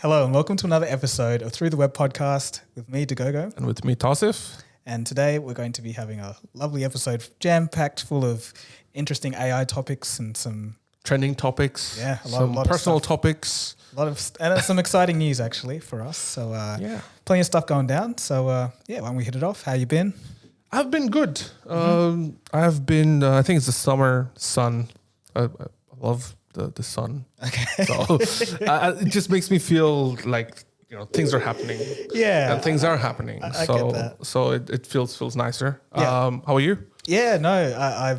Hello and welcome to another episode of Through the Web podcast with me, Dagogo. And with me, Tawsif. And today we're going to be having a lovely episode jam-packed full of interesting AI topics and some Trending topics. Yeah, a lot of personal stuff. topics. And some exciting news actually for us. So plenty of stuff going down. So why don't we hit it off? How you been? I've been good. I've been, I think it's the summer sun. I love the sun. Okay. So it just makes me feel like, things are happening. Yeah. And things are happening. I get that. So it feels nicer. Yeah. How are you? Yeah, no, I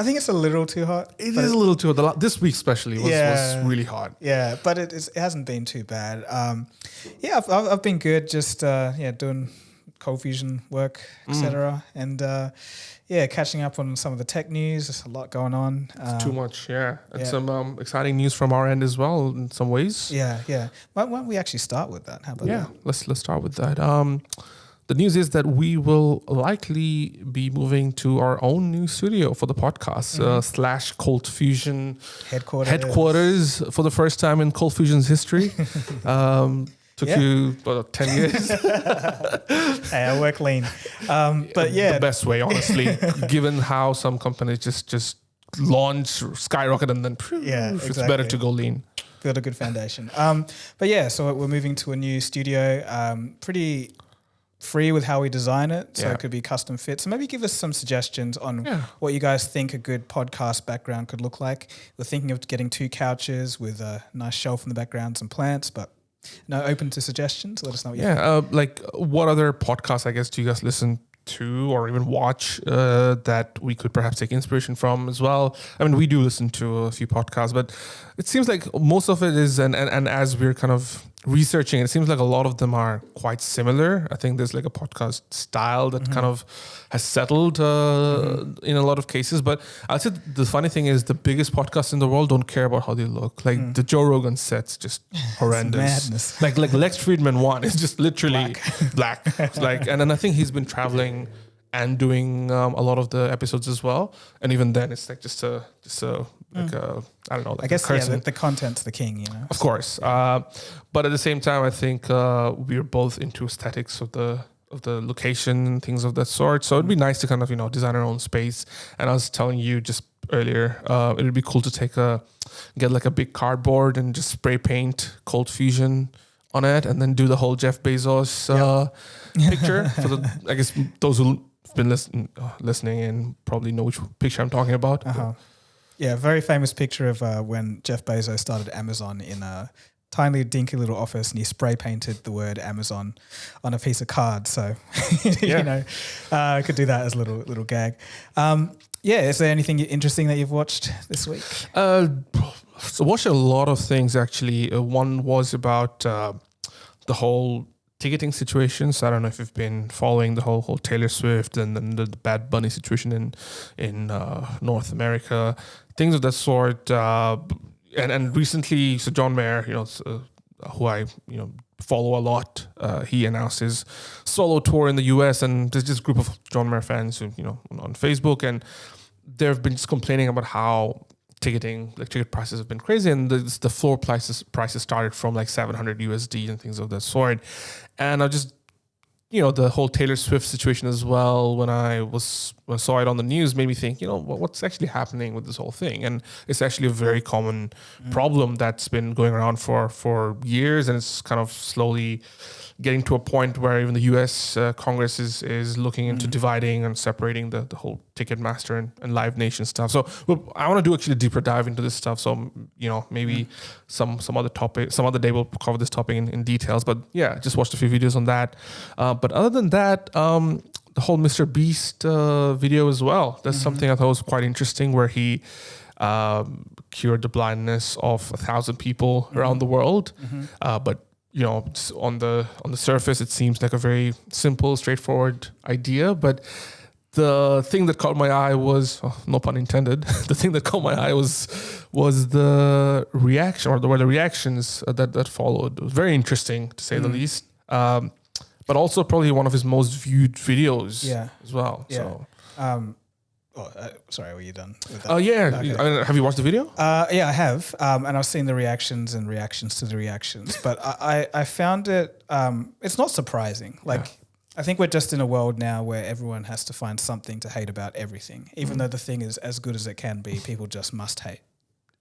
think it's a little too hot. It is a little too hot. This week especially was really hot. Yeah, but it hasn't been too bad. I've been good. Just doing cold fusion work, etc. And catching up on some of the tech news. There's a lot going on. It's too much, and some exciting news from our end as well in some ways. Yeah. Why don't we actually start with that? How about that? Let's start with that. The news is that we will likely be moving to our own new studio for the podcast / Cold Fusion headquarters for the first time in Cold Fusion's history. Took you about 10 years. Hey, I work lean. The best way, honestly, given how some companies just launch, skyrocket, and then it's better to go lean. Build a good foundation. So we're moving to a new studio. Pretty free with how we design it, so it could be custom fit. So maybe give us some suggestions on what you guys think a good podcast background could look like. We're thinking of getting 2 couches with a nice shelf in the background, some plants, but open to suggestions. Let us know what you think. Like what other podcasts, I guess, do you guys listen to or even watch that we could perhaps take inspiration from as well? I mean, we do listen to a few podcasts, but it seems like most of it is, and as we're kind of researching, it seems like a lot of them are quite similar. I think there's like a podcast style that kind of has settled in a lot of cases. But I'd say the funny thing is the biggest podcasts in the world don't care about how they look. Like the Joe Rogan set's just horrendous. Madness. Like Lex Friedman one is just literally black. And then I think he's been traveling and doing a lot of the episodes as well. And even then it's like just a I don't know. Like I guess the content's the king, Of course. But at the same time, I think we're both into aesthetics of the location and things of that sort. So it'd be nice to kind of, design our own space. And I was telling you just earlier, it'd be cool to get like a big cardboard and just spray paint Cold Fusion on it and then do the whole Jeff Bezos picture. I guess those who've been listening and probably know which picture I'm talking about. Yeah, very famous picture of when Jeff Bezos started Amazon in a tiny, dinky little office, and he spray painted the word Amazon on a piece of card. So, I could do that as a little gag. Is there anything interesting that you've watched this week? So watched a lot of things actually. One was about the whole ticketing situation. So I don't know if you've been following the whole Taylor Swift and then the Bad Bunny situation in North America, things of that sort. And recently, so John Mayer, who I follow a lot, he announced his solo tour in the US, and there's this group of John Mayer fans who on Facebook, and they've been just complaining about how ticket prices have been crazy, and the floor prices started from like 700 USD and things of that sort. And I just, the whole Taylor Swift situation as well, when I saw it on the news, made me think, what's actually happening with this whole thing? And it's actually a very common problem that's been going around for years, and it's kind of slowly getting to a point where even the U.S. Congress is looking into dividing and separating the whole Ticketmaster and Live Nation stuff. So I want to do actually a deeper dive into this stuff. So maybe some other day we'll cover this topic in details. But just watched a few videos on that. But other than that, the whole MrBeast video as well. That's something I thought was quite interesting, where he cured the blindness of 1,000 people around the world. But on the surface, it seems like a very simple, straightforward idea. But the thing that caught my eye was, no pun intended, the thing that caught my eye was the reaction, or the reactions that followed. It was very interesting, to say the least. But also probably one of his most viewed videos as well. Yeah. So Sorry, were you done with that? Oh yeah. Okay. Have you watched the video? Yeah, I have, and I've seen the reactions and reactions to the reactions. But I found it. It's not surprising. Like I think we're just in a world now where everyone has to find something to hate about everything, even though the thing is as good as it can be. People just must hate.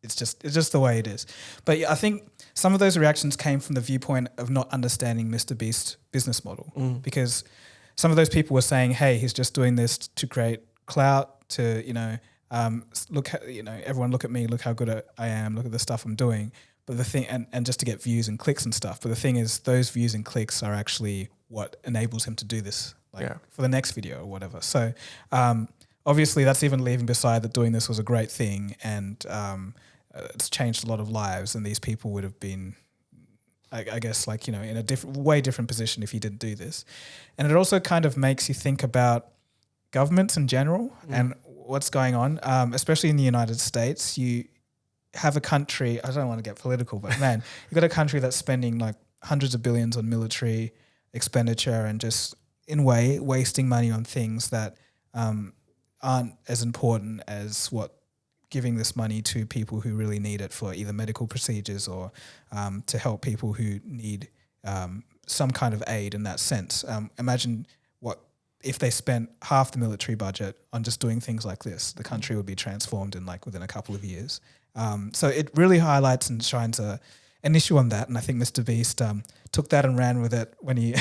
It's just the way it is. But I think some of those reactions came from the viewpoint of not understanding MrBeast's business model, because some of those people were saying, "Hey, he's just doing this to create clout." To everyone look at me, look how good I am, look at the stuff I'm doing. But the thing, and just to get views and clicks and stuff. But the thing is, those views and clicks are actually what enables him to do this, for the next video or whatever. So obviously, that's even leaving beside that doing this was a great thing, and it's changed a lot of lives. And these people would have been, I guess, in a way different position if he didn't do this. And it also kind of makes you think about governments in general and what's going on, especially in the United States. You have a country, I don't want to get political, but man, you've got a country that's spending like hundreds of billions on military expenditure and just wasting money on things that aren't as important as giving this money to people who really need it for either medical procedures or to help people who need some kind of aid in that sense. Imagine if they spent half the military budget on just doing things like this, the country would be transformed within a couple of years. So it really highlights and shines an issue on that. And I think MrBeast took that and ran with it when he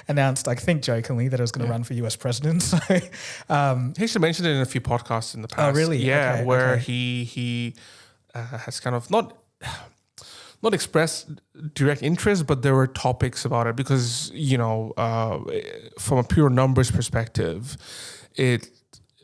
announced, I think jokingly, that he was going to run for US president. So he actually mentioned it in a few podcasts in the past. Oh, really? Yeah, where he has kind of not expressed direct interest, but there were topics about it because, from a pure numbers perspective,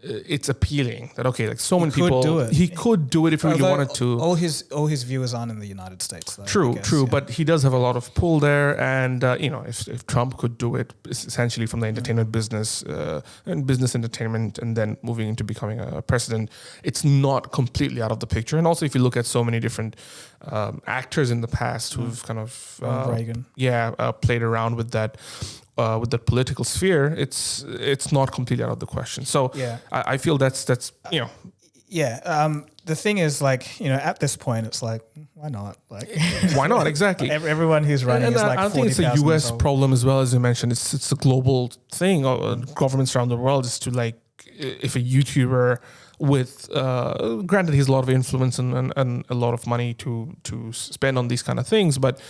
it's appealing that so many people do it. He could do it if he really wanted to. All his viewers aren't in the United States, though. True, but he does have a lot of pull there, and if Trump could do it, essentially from the entertainment business and business entertainment, and then moving into becoming a president, it's not completely out of the picture. And also, if you look at so many different actors in the past who've kind of Reagan, played around with that. With the political sphere, it's not completely out of the question. So I feel that's Yeah. The thing is, at this point, it's like, why not? Why not? Exactly. Everyone who's running is like 40,000. I think it's a US problem as well, as you mentioned. It's a global thing. Governments around the world is to if a YouTuber with, granted, he has a lot of influence and a lot of money to spend on these kind of things, but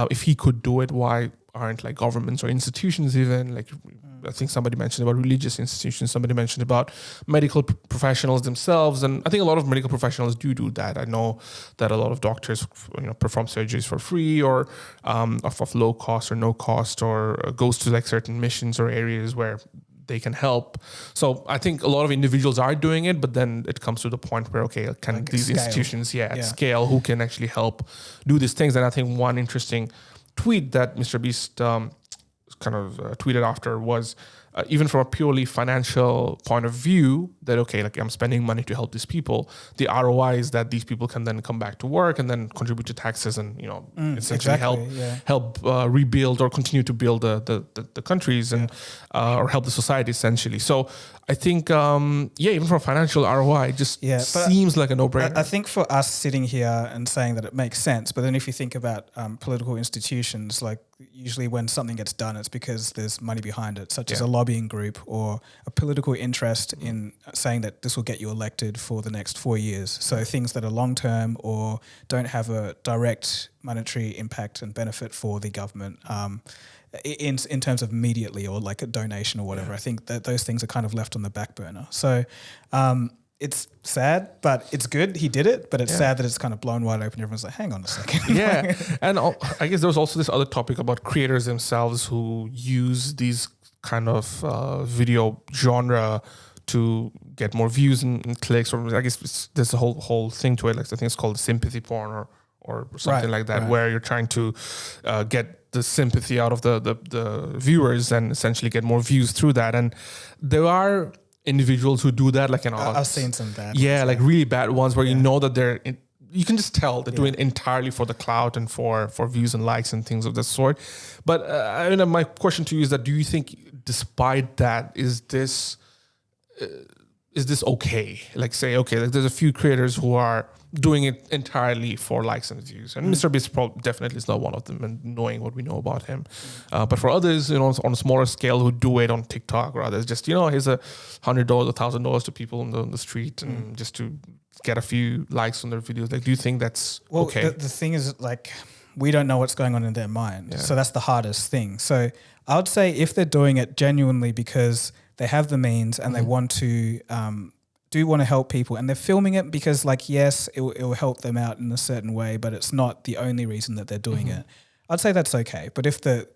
if he could do it, why aren't governments or institutions even I think somebody mentioned about religious institutions, somebody mentioned about medical professionals themselves, and I think a lot of medical professionals do that. I know that a lot of doctors perform surgeries for free or of low cost or no cost, or goes to certain missions or areas where they can help. So I think a lot of individuals are doing it, but then it comes to the point where can these institutions at scale who can actually help do these things? And I think one interesting tweet that MrBeast kind of tweeted after was even from a purely financial point of view, that I'm spending money to help these people. The ROI is that these people can then come back to work and then contribute to taxes and essentially help rebuild or continue to build the countries and or help the society essentially. So I think even from a financial ROI, it just seems like a no-brainer. I think for us sitting here and saying that it makes sense, but then if you think about political institutions, usually when something gets done, it's because there's money behind it, such as a lobbying group or a political interest in saying that this will get you elected for the next 4 years. So things that are long-term or don't have a direct monetary impact and benefit for the government in terms of immediately or a donation or whatever. I think that those things are kind of left on the back burner. So it's sad, but it's good he did it, but it's sad that it's kind of blown wide open. Everyone's like, hang on a second. And I guess there was also this other topic about creators themselves who use these kind of video genre to get more views and clicks, or I guess there's a whole thing to it. I think it's called sympathy porn or something like that, where you're trying to get the sympathy out of the viewers and essentially get more views through that. And there are individuals who do that, I've seen some bad ones, really bad ones where you know that you can just tell they're doing it entirely for the clout and for views and likes and things of that sort. But my question to you is that, do you think despite that, is is this okay? Like say, okay, like there's a few creators who are doing it entirely for likes and views. And MrBeast definitely is not one of them, and knowing what we know about him. But for others, on a smaller scale who do it on TikTok or others, just, here's $100, $1,000 to people on the street and just to get a few likes on their videos. Like, do you think that's okay? The thing is, like, we don't know what's going on in their mind. Yeah. So that's the hardest thing. So I would say if they're doing it genuinely because they have the means and they want to, do want to help people, and they're filming it because, like, yes, it will help them out in a certain way, but it's not the only reason that they're doing it. I'd say that's okay. But if the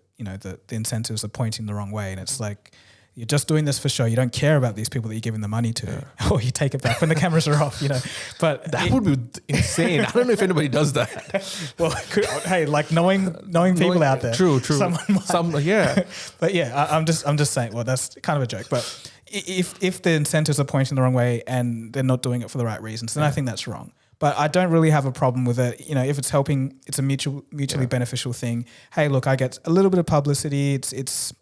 incentives are pointing the wrong way and it's like, you're just doing this for show, you don't care about these people that you're giving the money to, or you take it back when the cameras are off, But that would be insane. I don't know if anybody does that. Well, hey, like knowing people out there. True. Someone might. Yeah. But yeah, I'm just saying. Well, that's kind of a joke. But if the incentives are pointing the wrong way and they're not doing it for the right reasons, then I think that's wrong. But I don't really have a problem with it. If it's helping, it's a mutually beneficial thing. Hey, look, I get a little bit of publicity. It's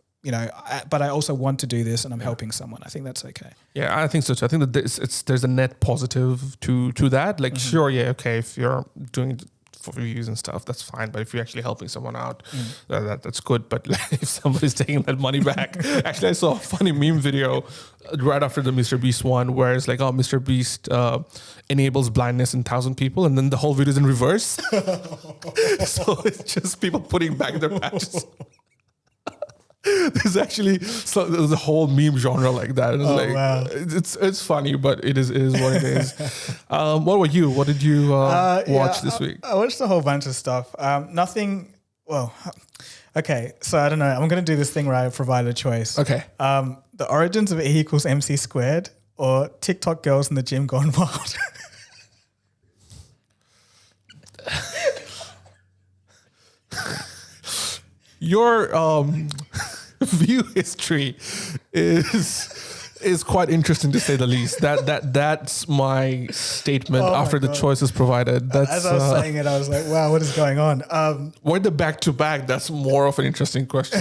but I also want to do this and I'm helping someone. I think that's okay. Yeah, I think so too. I think that there's a net positive to that. Like, sure, yeah, okay, if you're doing it for views and stuff, that's fine. But if you're actually helping someone out, that's good. But if somebody's taking that money back, actually, I saw a funny meme video right after the MrBeast one where it's like, MrBeast enables blindness in 1,000 people, and then the whole video is in reverse. So it's just people putting back their patches. There's a whole meme genre like that. It's wow. It's funny, but it is what it is. What about you? What did you watch this week? I watched a whole bunch of stuff. Nothing. Well, okay. So I don't know. I'm going to do this thing where I provide a choice. Okay. The origins of E equals MC squared, or TikTok girls in the gym gone wild. Your view history is quite interesting, to say the least. That's my statement after the choice is provided. That's, as I was saying it, I was like, wow, what is going on? Why the back-to-back? That's more of an interesting question.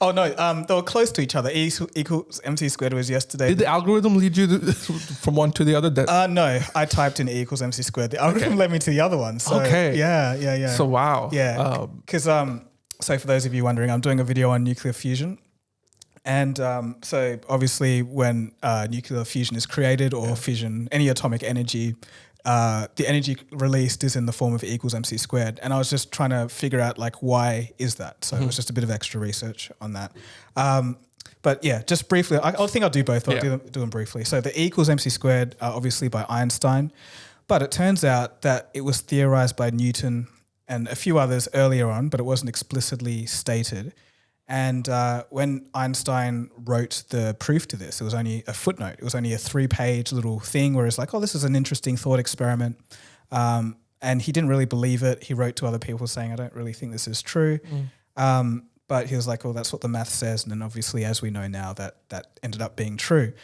Oh, no, they were close to each other. E equals MC squared was yesterday. Did the algorithm lead you from one to the other? No, I typed in E equals MC squared. The algorithm led me to the other one. So, okay. Yeah. So, wow. Yeah, because... So for those of you wondering, I'm doing a video on nuclear fusion. And so obviously when nuclear fusion is created, or fission, any atomic energy, the energy released is in the form of E equals MC squared. And I was just trying to figure out, like, why is that? So it was just a bit of extra research on that. But yeah, just briefly, I think I'll do both, but I'll do them briefly. So the E equals MC squared, obviously by Einstein. But it turns out that it was theorized by Newton and a few others earlier on, but it wasn't explicitly stated. And when Einstein wrote the proof to this, it was only a footnote. It was only a 3-page little thing where it's like, oh, this is an interesting thought experiment. And he didn't really believe it. He wrote to other people saying, I don't really think this is true. But he was like, well, that's what the math says. And then obviously, as we know now, that ended up being true.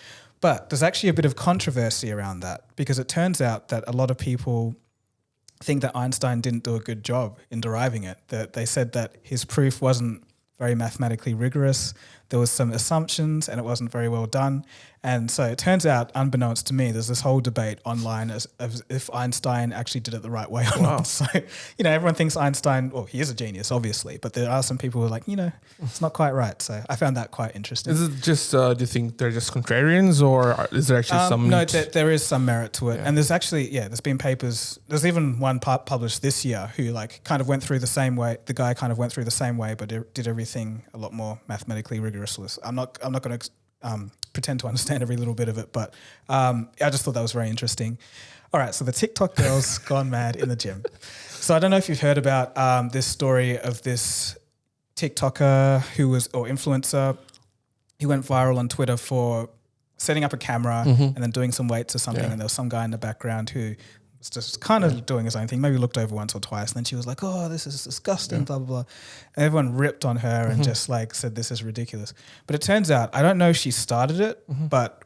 But there's actually a bit of controversy around that, because it turns out that a lot of people think that Einstein didn't do a good job in deriving it. That they said that his proof wasn't very mathematically rigorous. There was some assumptions and it wasn't very well done. And so it turns out, unbeknownst to me, there's this whole debate online as if Einstein actually did it the right way or not. So, everyone thinks Einstein, well, he is a genius, obviously, but there are some people who are like, it's not quite right. So I found that quite interesting. Is it just, do you think they're just contrarians, or is there actually some... No, there is some merit to it. Yeah. And there's actually, there's been papers, there's even one published this year who kind of went through the same way, the guy kind of went through the same way, but did everything a lot more mathematically rigorous. I'm not going to pretend to understand every little bit of it, but I just thought that was very interesting. All right, so the TikTok girls gone mad in the gym. So I don't know if you've heard about this story of this TikToker or influencer who went viral on Twitter for setting up a camera and then doing some weights or something, and there was some guy in the background who was just kind of doing his own thing. Maybe looked over once or twice, and then she was like, "Oh, this is disgusting," blah blah blah. And everyone ripped on her and just like said, "This is ridiculous." But it turns out, I don't know if she started it,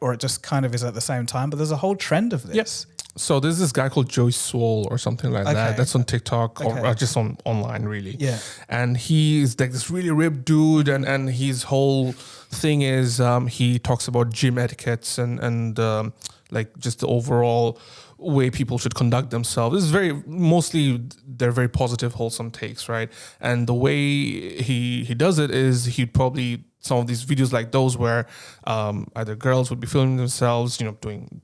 or it just kind of is at the same time. But there's a whole trend of this. Yes. So there's this guy called Joey Swole or something like that. That's on TikTok or just online, really. Yeah. And he's like this really ripped dude, and his whole thing is he talks about gym etiquettes and like just the overall way people should conduct themselves. This is mostly they're very positive, wholesome takes, right? And the way he does it is he'd probably some of these videos like those where either girls would be filming themselves, doing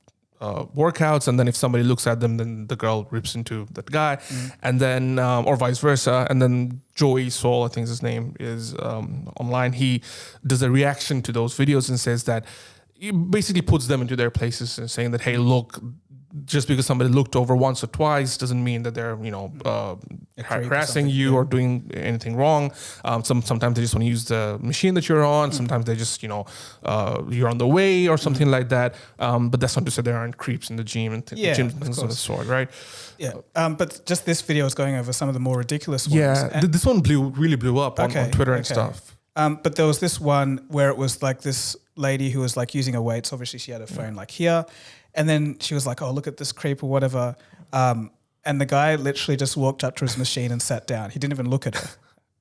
workouts, and then if somebody looks at them, then the girl rips into that guy, and then or vice versa. And then Joey Swole, I think his name is online. He does a reaction to those videos and says that he basically puts them into their places and saying that, hey, look, just because somebody looked over once or twice doesn't mean that they're harassing you or doing anything wrong. Sometimes they just want to use the machine that you're on. Sometimes they just you're on the way or something like that. But that's not to say there aren't creeps in the gym and things of the sort, right? Yeah. But just this video is going over some of the more ridiculous ones. Yeah, this one really blew up on Twitter and stuff. But there was this one where it was like this lady who was like using her weights. Obviously, she had her phone like here. And then she was like, "Oh, look at this creep," or whatever. And the guy literally just walked up to his machine and sat down. He didn't even look at her.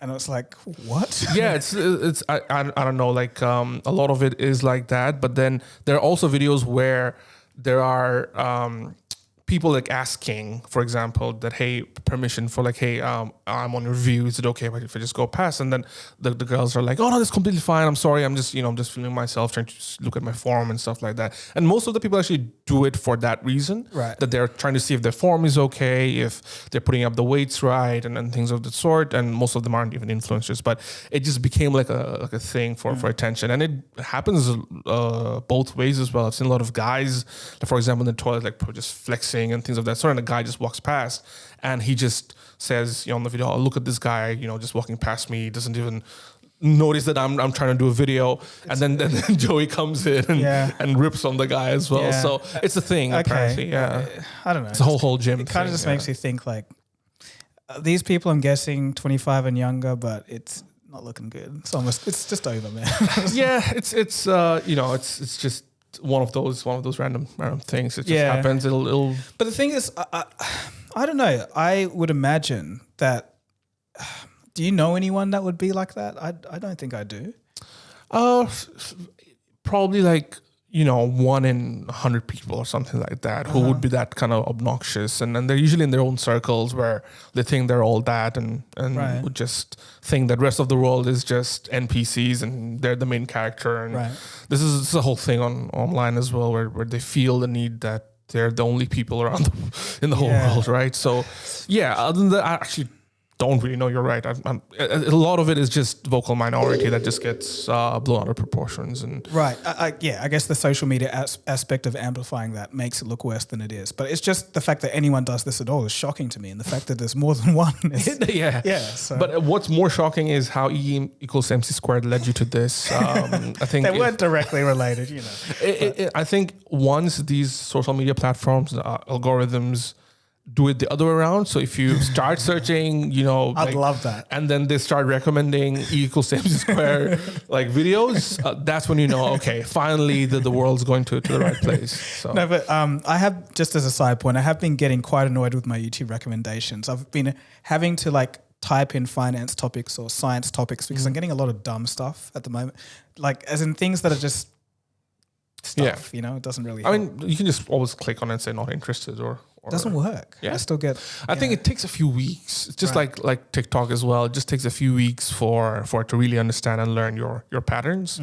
And it was like, what? Yeah, it's I don't know. Like a lot of it is like that. But then there are also videos where there are people like asking, for example, that, hey, permission for like, hey, I'm on your view. Is it okay if I just go past? And then the girls are like, oh no, that's completely fine. I'm sorry. I'm just filming myself, trying to just look at my form and stuff like that. And most of the people actually do it for that reason, right? That they're trying to see if their form is okay, if they're putting up the weights right, and things of the sort. And most of them aren't even influencers, but it just became like a thing for attention. And it happens both ways as well. I've seen a lot of guys, for example, in the toilet, like just flexing and things of that sort, and a guy just walks past and he just says on the video, "Oh, look at this guy, just walking past me, doesn't even notice that I'm trying to do a video." And then Joey comes in and rips on the guy as well. Yeah. So it's a thing apparently. Yeah, I don't know. It's a whole gym. It kind of just makes you think like these people, I'm guessing 25 and younger, but it's not looking good. It's just over, man. Yeah, it's just one of those random things. It just happens. It'll. But the thing is, I don't know. I would imagine that. Do you know anyone that would be like that? I don't think I do. Probably like 1 in 100 people or something like that who would be that kind of obnoxious, and they're usually in their own circles where they think they're all that and would just think that rest of the world is just NPCs and they're the main character. And this is a whole thing online as well where they feel the need that they're the only people around in the whole world, right? So yeah, other than that, I actually don't really know. You're right. A lot of it is just vocal minority that just gets blown out of proportions. And I guess the social media aspect of amplifying that makes it look worse than it is. But it's just the fact that anyone does this at all is shocking to me, and the fact that there's more than one. So. But what's more shocking is how E equals MC squared led you to this. I think they weren't directly related. I think once these social media platforms, algorithms, do it the other way around. So if you start searching, I'd love that. And then they start recommending E equals MC square like videos, that's when okay, finally the world's going to the right place. So. No, but I have, just as a side point, I have been getting quite annoyed with my YouTube recommendations. I've been having to like type in finance topics or science topics because I'm getting a lot of dumb stuff at the moment. Like as in things that are just stuff, it doesn't really help. I mean, you can just always click on it and say not interested or doesn't work. Yeah. I still get. I think it takes a few weeks. It's just like TikTok as well. It just takes a few weeks for it to really understand and learn your patterns.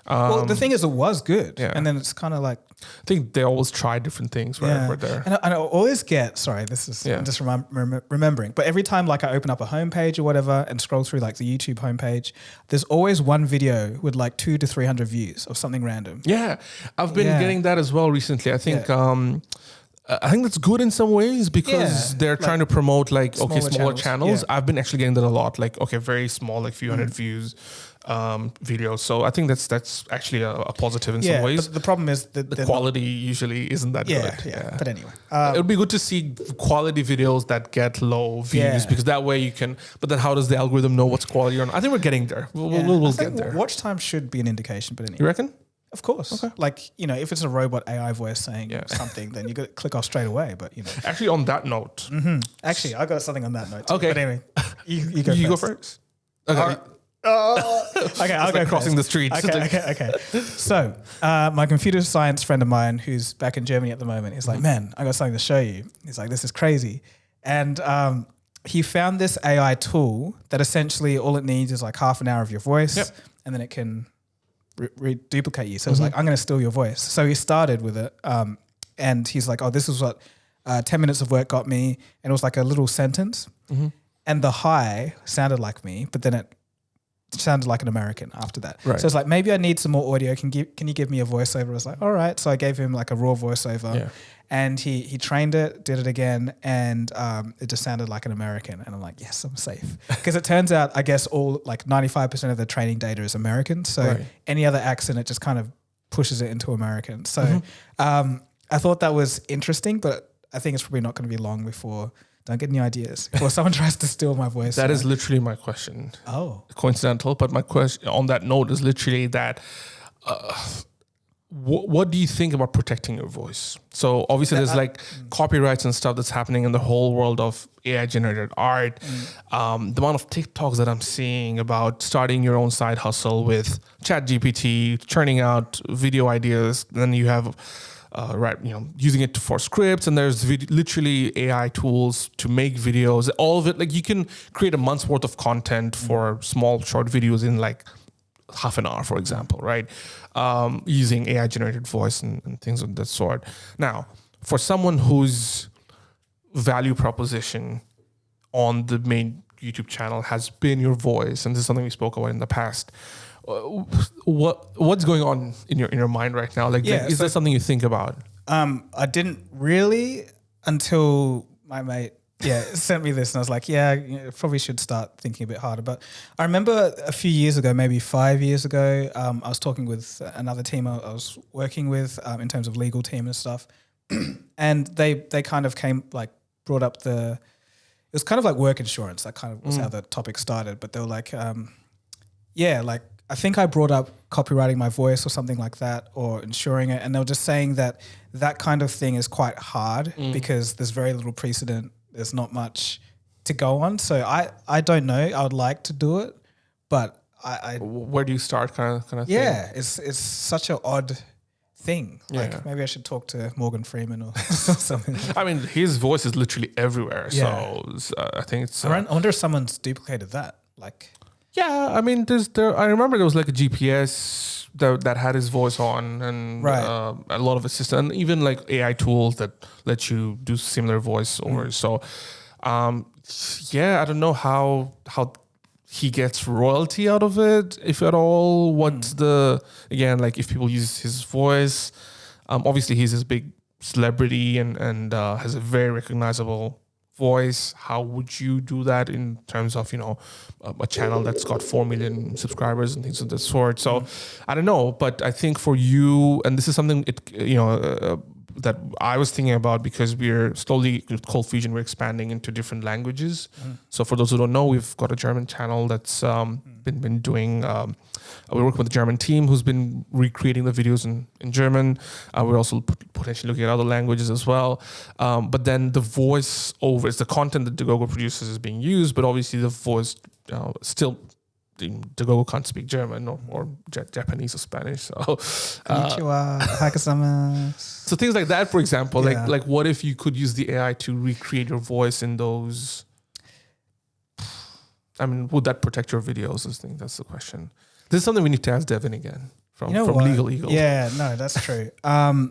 Well, the thing is, it was good, and then it's kind of like. I think they always try different things. Where they're. And I always get. Sorry, this is I'm just remembering. But every time, like, I open up a homepage or whatever and scroll through like the YouTube homepage, there's always one video with like 200 to 300 views of something random. Yeah, I've been getting that as well recently. I think. I think that's good in some ways because they're trying to promote like smaller channels. I've been actually getting that a lot. Like very small, like few hundred views videos. So I think that's actually a positive in some ways. But the problem is that the quality usually isn't that good. Yeah. But anyway, it would be good to see quality videos that get low views because that way you can. But then how does the algorithm know what's quality or not? I think we're getting there. We'll get there. Watch time should be an indication. But anyway, you reckon? Of course. Okay. Like, if it's a robot AI voice saying something, then you got to click off straight away. But, Actually, on that note. Actually, I got something on that note too. Okay. But anyway, you go you first. go first. Okay. Okay, I'll go crossing the streets. Okay. So, my computer science friend of mine who's back in Germany at the moment, he's like, man, I got something to show you. He's like, this is crazy. And he found this AI tool that essentially all it needs is like half an hour of your voice and then it can duplicate you. So it's like, I'm going to steal your voice. So he started with it and he's like, oh, this is what 10 minutes of work got me. And it was like a little sentence. And the high sounded like me, but then it sounded like an American after that. Right. So it's like, maybe I need some more audio. Can you give me a voiceover? I was like, all right. So I gave him like a raw voiceover and he trained it, did it again. And it just sounded like an American. And I'm like, yes, I'm safe. Because it turns out, I guess all like 95% of the training data is American. So any other accent, it just kind of pushes it into American. So I thought that was interesting, but I think it's probably not going to be long before don't get any ideas. Or someone tries to steal my voice. That is literally my question. Oh. Coincidental, but my question on that note is literally that what do you think about protecting your voice? So obviously there's like copyrights and stuff that's happening in the whole world of AI generated art. The amount of TikToks that I'm seeing about starting your own side hustle with ChatGPT, churning out video ideas, then you have using it for scripts, and there's literally AI tools to make videos. All of it, like you can create a month's worth of content for small short videos in like half an hour, for example, right? Using AI generated voice and things of that sort. Now, for someone whose value proposition on the main YouTube channel has been your voice, and this is something we spoke about in the past, what's going on in your mind right now? Is that something you think about? I didn't really until my mate sent me this, and I was like, probably should start thinking a bit harder. But I remember a few years ago, maybe 5 years ago, I was talking with another team I was working with in terms of legal team and stuff, and they kind of brought up it was kind of like work insurance. That kind of was how the topic started. But they were like, I think I brought up copywriting my voice or something like that, or insuring it. And they were just saying that kind of thing is quite hard because there's very little precedent. There's not much to go on. So I don't know. I would like to do it, but where do you start kind of thing? Yeah, it's such an odd thing. Like maybe I should talk to Morgan Freeman or something. I mean, his voice is literally everywhere. Yeah. So I think it's... I wonder if someone's duplicated that. Yeah, I mean, I remember there was like a GPS that had his voice on, and a lot of assistant, and even like AI tools that let you do similar voiceovers. So, I don't know how he gets royalty out of it, if at all. What's if people use his voice, obviously he's this big celebrity and has a very recognizable voice. How would you do that in terms of a channel that's got 4 million subscribers and things of that sort? So I don't know, but I think for you, and this is something that I was thinking about, because we're slowly with Cold Fusion, we're expanding into different languages. So for those who don't know, we've got a German channel that's been doing. We're working with a German team who's been recreating the videos in German. We're also potentially looking at other languages as well. But then the voice over, it's the content that Dagogo produces is being used, but obviously the voice still, Dagogo can't speak German or Japanese or Spanish. So, Konnichiwa, Akkas. So things like that, for example, like what if you could use the AI to recreate your voice in those? I mean, would that protect your videos? I think that's the question. This is something we need to ask Devin again from Legal Eagle. Yeah, no, that's true. But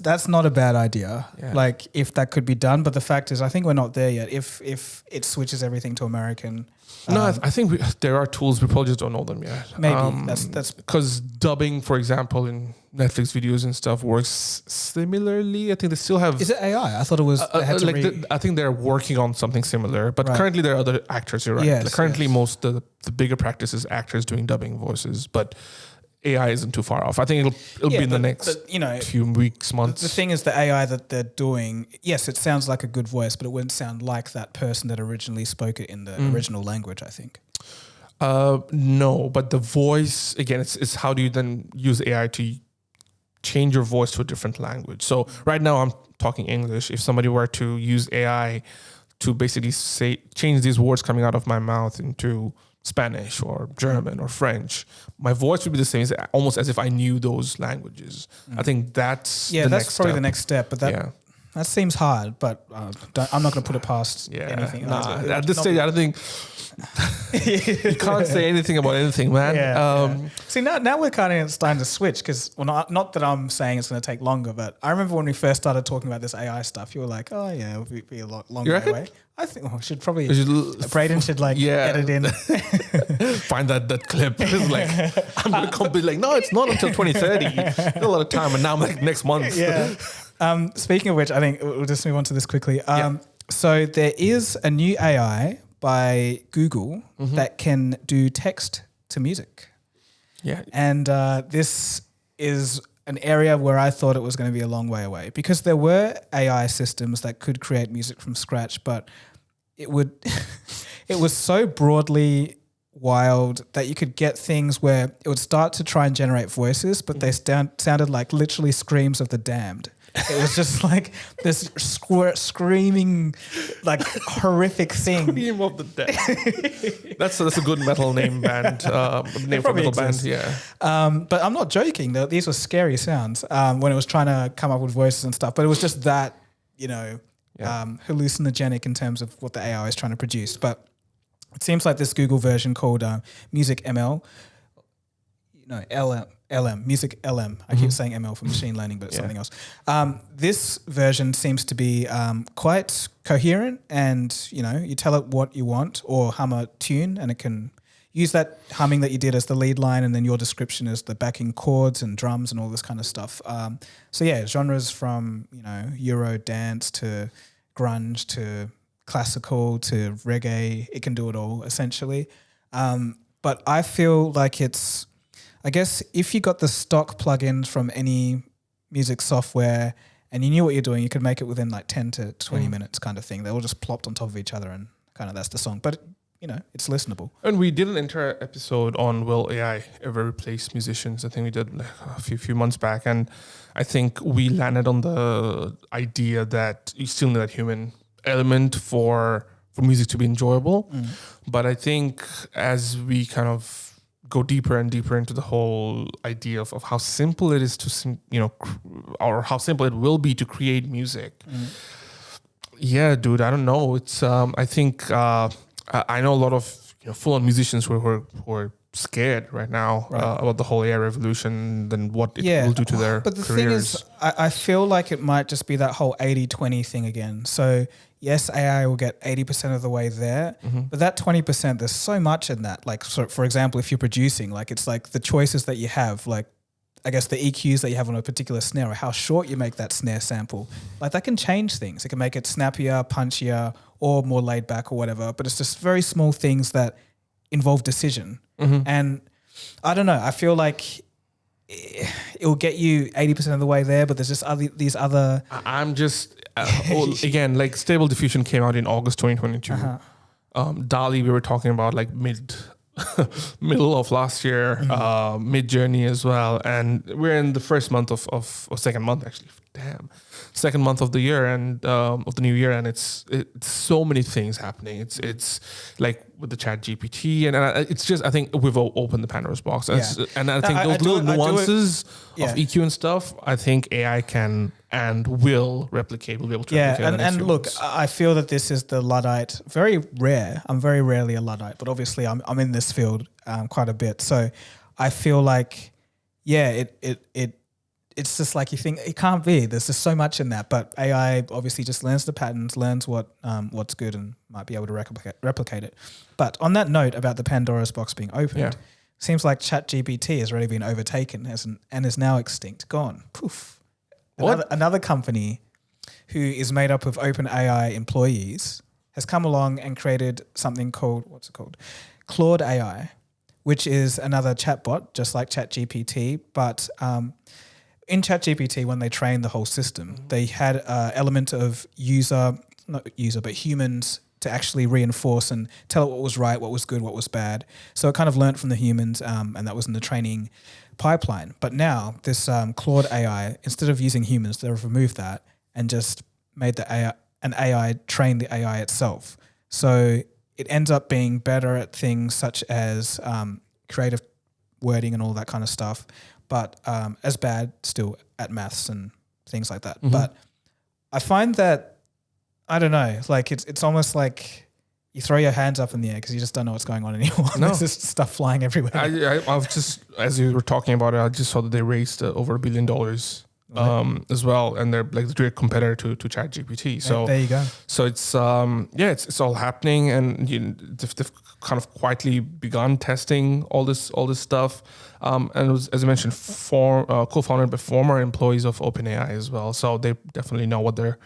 that's not a bad idea. Yeah. Like if that could be done, but the fact is, I think we're not there yet. If it switches everything to American, No, I think there are tools. We probably just don't know them yet. Maybe that's because dubbing, for example, in Netflix videos and stuff works similarly. I think they still have. Is it AI? I thought it was. I think they're working on something similar, but currently there are other actors. You're right. Yes, currently, most the bigger practice is actors doing dubbing voices, but AI isn't too far off. I think it'll be in the next few weeks, months. The thing is, the AI that they're doing, yes, it sounds like a good voice, but it wouldn't sound like that person that originally spoke it in the original language, I think. No, but the voice, again, it's how do you then use AI to change your voice to a different language? So right now I'm talking English. If somebody were to use AI to basically change these words coming out of my mouth into Spanish or German or French, my voice would be the same, almost as if I knew those languages. I think that's probably the next step. But that seems hard. But I'm not going to put it past anything. At this stage, I don't think you can't say anything about anything, man. See, now we're kind of starting to switch because, well, not that I'm saying it's going to take longer, but I remember when we first started talking about this AI stuff, you were like, oh yeah, it'll be a lot longer away. I think should probably Brayden should edit in. Find that clip. It's like I'm gonna come be like, no, it's not until 2030. Got a lot of time, and now I'm like next month. Yeah. Speaking of which, I think we'll just move on to this quickly. So there is a new AI by Google that can do text to music. Yeah. And this is an area where I thought it was going to be a long way away because there were AI systems that could create music from scratch, but it was so broadly wild that you could get things where it would start to try and generate voices, but they sounded like literally screams of the damned. It was just like this screaming, like horrific thing. Scream of the dead. That's a good metal name band. Name for a metal band, yeah. But I'm not joking. These were scary sounds when it was trying to come up with voices and stuff. But it was just that, hallucinogenic in terms of what the AI is trying to produce. But it seems like this Google version called Music ML, Music LM. I keep saying ML for machine learning, but it's something else. This version seems to be quite coherent, and you tell it what you want or hum a tune, and it can use that humming that you did as the lead line, and then your description as the backing chords and drums and all this kind of stuff. Genres from Euro dance to grunge to classical to reggae. It can do it all essentially. But I feel like I guess if you got the stock plugins from any music software and you knew what you're doing, you could make it within like 10 to 20 minutes kind of thing. They all just plopped on top of each other and kind of that's the song. But, it's listenable. And we did an entire episode on will AI ever replace musicians? I think we did a few months back. And I think we landed on the idea that you still need that human element for music to be enjoyable. But I think as we kind of go deeper and deeper into the whole idea of how simple it is to, or how simple it will be to create music. Yeah, dude, I don't know. It's, I think, I know a lot of full-on musicians who are scared right now about the whole AI revolution and what it will do to their but the careers. Thing is, I feel like it might just be that whole 80-20 thing again. So yes, AI will get 80% of the way there, but that 20%, there's so much in that. Like, so for example, if you're producing, like it's like the choices that you have, like I guess the EQs that you have on a particular snare or how short you make that snare sample, like that can change things. It can make it snappier, punchier, or more laid back or whatever. But it's just very small things that involve decision. And I don't know, I feel like it will get you 80% of the way there, but there's just these other... I'm just... again, like Stable Diffusion came out in August 2022. DALL-E, we were talking about like middle of last year, Mid-Journey as well, and we're in the first month or second month actually. Second month of the year and of the new year, and it's so many things happening. It's like with the ChatGPT, and it's just I think we've opened the Pandora's box, and I think those little nuances of EQ and stuff, I think AI can and will replicate. Will be able to replicate. And look, I feel that this is the Luddite. Very rare. I'm very rarely a Luddite, but obviously I'm in this field quite a bit, so I feel like it it's just like you think it can't be. There's just so much in that, but AI obviously just learns the patterns, learns what's good, and might be able to replicate it. But on that note about the Pandora's box being opened, seems like ChatGPT has already been overtaken and is now extinct, gone. Poof. Another company who is made up of OpenAI employees has come along and created something called, what's it called? Claude AI, which is another chatbot, just like ChatGPT, but in ChatGPT, when they trained the whole system, they had an element of humans to actually reinforce and tell it what was right, what was good, what was bad. So it kind of learned from the humans, and that was in the training pipeline. But now this Claude AI, instead of using humans, they've removed that and just made an AI train the AI itself. So it ends up being better at things such as creative wording and all that kind of stuff, but as bad still at maths and things like that. But I find that, I don't know, like it's almost like you throw your hands up in the air because you just don't know what's going on anymore. No. There's just stuff flying everywhere. I've just, as you were talking about it, I just saw that they raised over $1 billion as well, and they're like the direct competitor to ChatGPT. So there you go. So it's it's all happening, and they've kind of quietly begun testing all this stuff. And it was, as I mentioned, co-founded by former employees of OpenAI as well. So they definitely know what they're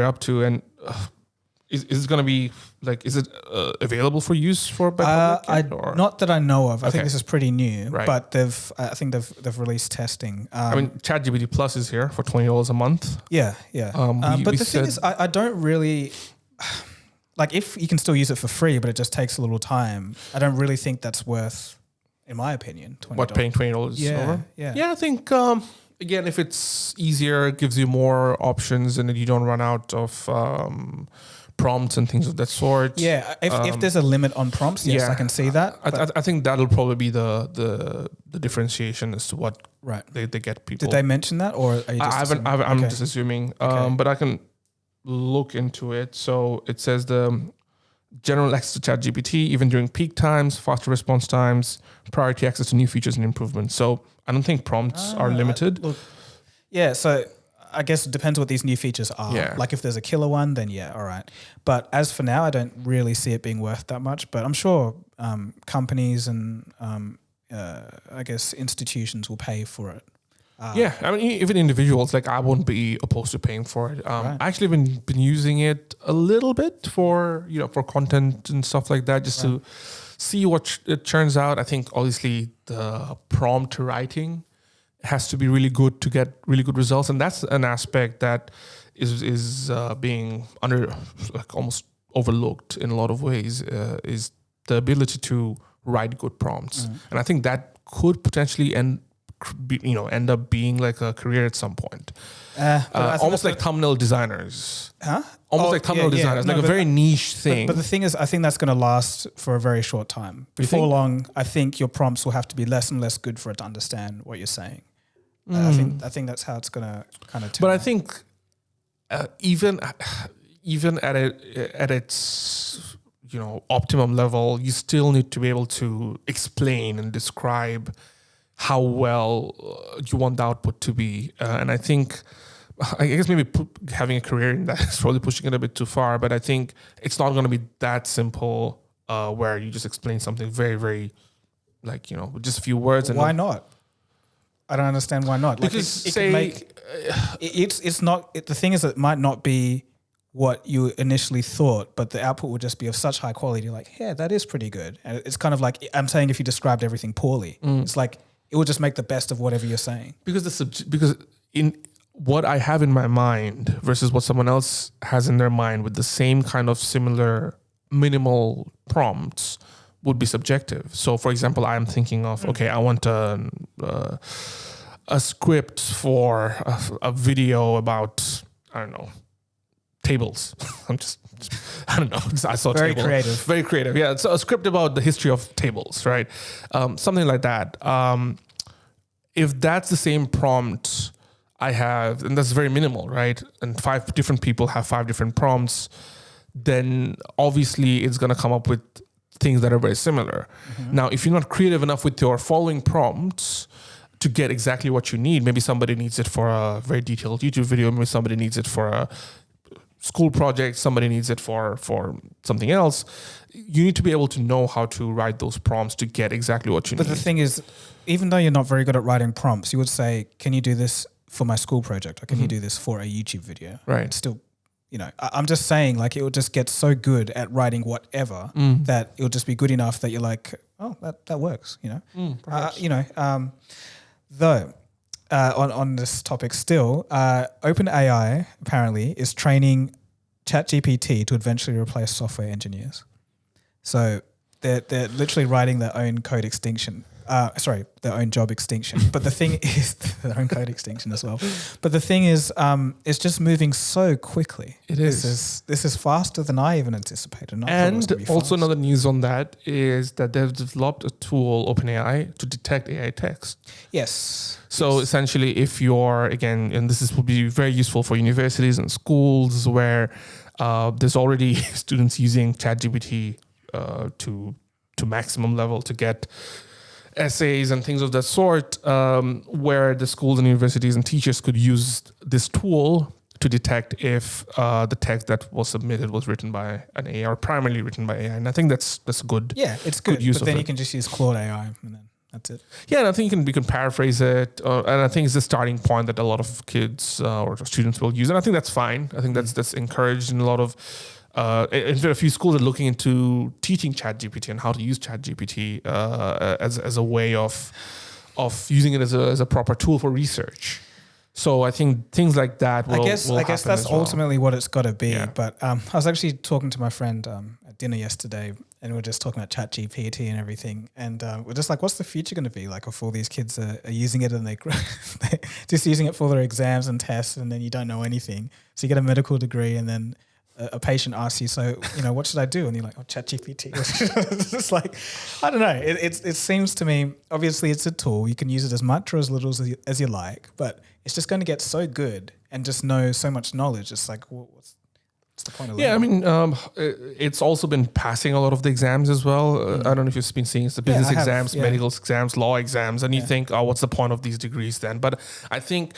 up to. And is it going to be like? Is it available for use by public? Not that I know of. I think this is pretty new, right. But I think they've released testing. I mean, ChatGPT Plus is here for $20 a month. Yeah. But the thing is, I don't really like if you can still use it for free, but it just takes a little time. I don't really think that's worth, in my opinion, $20. What, paying $20 over? Yeah. I think again, if it's easier, it gives you more options, and then you don't run out of prompts and things of that sort. Yeah, if there's a limit on prompts, yes, I can see that. I think that'll probably be the differentiation as to what they get people. Did they mention that, or are you just I'm just assuming. But I can look into it. So it says the general access to ChatGPT, even during peak times, faster response times, priority access to new features and improvements. So I don't think prompts are limited. So I guess it depends what these new features are. Yeah. Like if there's a killer one, then all right. But as for now, I don't really see it being worth that much. But I'm sure companies and I guess institutions will pay for it. I mean, even individuals, like I won't be opposed to paying for it. I actually been using it a little bit for content and stuff like that, just to see what it turns out. I think obviously the prompt writing has to be really good to get really good results, and that's an aspect that is being almost overlooked in a lot of ways. Is the ability to write good prompts, and I think that could potentially end up being like a career at some point. Almost like thumbnail designers. Almost like thumbnail designers, like a very niche thing. But the thing is, I think that's going to last for a very short time. Before long, I think your prompts will have to be less and less good for it to understand what you're saying. I think that's how it's going to kind of turn. But I think even at its optimum level, you still need to be able to explain and describe how well you want the output to be. And I think, I guess maybe having a career in that is probably pushing it a bit too far, but I think it's not going to be that simple where you just explain something very, very, with just a few words. Why not? I don't understand why not. Because it's not, the thing is, it might not be what you initially thought, but the output would just be of such high quality. You're like, yeah, that is pretty good. And it's kind of like, I'm saying if you described everything poorly, it's like, it will just make the best of whatever you're saying. Because in what I have in my mind versus what someone else has in their mind with the same kind of similar minimal prompts would be subjective. So, for example, I'm thinking of, okay, I want a script for a video about, I don't know, tables. I don't know. I saw very table. creative. Very creative. Yeah. So a script about the history of tables, right? Something like that. If that's the same prompt I have, and that's very minimal, right? And 5 different people have 5 different prompts, then obviously it's going to come up with things that are very similar. Now, if you're not creative enough with your following prompts, to get exactly what you need. Maybe somebody needs it for a very detailed YouTube video. Maybe somebody needs it for a school project. Somebody needs it for something else. You need to be able to know how to write those prompts to get exactly what you need. But the thing is, even though you're not very good at writing prompts, you would say, can you do this for my school project? Or can you do this for a YouTube video? Right. It's still, I'm just saying, like, it will just get so good at writing whatever that it'll just be good enough that you're like, oh, that works, Though, on this topic still, OpenAI apparently is training ChatGPT to eventually replace software engineers. So they're literally writing their own code extinction. Their own job extinction. But the thing is, their own code extinction as well. But the thing is, it's just moving so quickly. It is. This is faster than I even anticipated. And also another news on that is that they've developed a tool, OpenAI, to detect AI text. Yes. So essentially, if you're, again, and will be very useful for universities and schools where there's already students using ChatGPT to maximum level to get essays and things of that sort, where the schools and universities and teachers could use this tool to detect if the text that was submitted was written by an AI or primarily written by AI. And I think that's good. Yeah, it's good. use but then you can just use Claude AI and then that's it. Yeah, and I think you can paraphrase it. And I think it's the starting point that a lot of kids or students will use. And I think that's fine. I think that's encouraged in a lot of in fact, a few schools are looking into teaching ChatGPT and how to use ChatGPT as a way of using it as a proper tool for research. So I think things like that will I guess that's ultimately what it's got to be. Yeah. But I was actually talking to my friend at dinner yesterday, and we are just talking about ChatGPT and everything. And we're just like, what's the future going to be like if all these kids are using it and they're just using it for their exams and tests, and then you don't know anything. So you get a medical degree and then a patient asks you, so, what should I do? And you're like, oh, ChatGPT. It's just like, I don't know. It seems to me, obviously it's a tool. You can use it as much or as little as you like, but it's just going to get so good and just know so much knowledge. It's like, what's the point of learning? I mean, it's also been passing a lot of the exams as well. I don't know if you've been seeing it's the business exams, medical exams, law exams, and you think, oh, what's the point of these degrees then? But I think